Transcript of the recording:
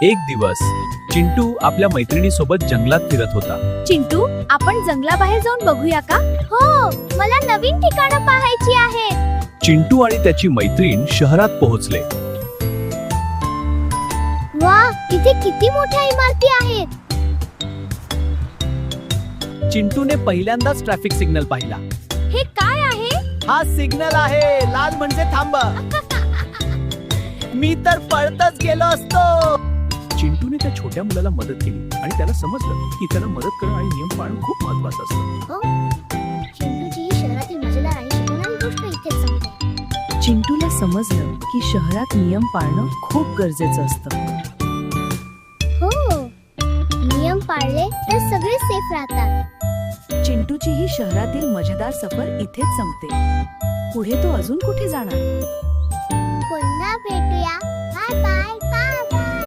एक दिवस चिंटू आपल्या मैत्रिणीसोबत जंगलात फिरत होता. चिंटू, आपण जंगलाबाहेर जाऊन बघूया का? हो, मला नवीन ठिकाणं पाहायची आहेत. चिंटू आणि त्याची मैत्रीण शहरात पोहोचले. वा, इथे किती मोठ्या इमारती आहेत. चिंटूने पहिल्यांदाच ट्रॅफिक सिग्नल पाहिला. हे काय आहे? हा सिग्नल आहे, लाल म्हणजे थांब. मी तर पळतच गेलो असतो. चिंटूने त्या छोट्या मुलाला मदत केली आणि त्याला समजलं की त्याला मदत करणं आणि नियम पाळणं खूप महत्त्वाचं असतं. हो, चिंटूची ही शहरातील मजेदार आणि शिकवणारी गोष्ट इथेच संपते. चिंटूला समजलं की शहरात नियम पाळणं खूप गरजेचं असतं. हो, नियम पाळले तर सगळे सेफ राहतात. चिंटूची ही शहरातील मजेदार सफर इथेच संपते. पुढे तो अजून कुठे जाणार? पुन्हा भेटूया. Bye bye.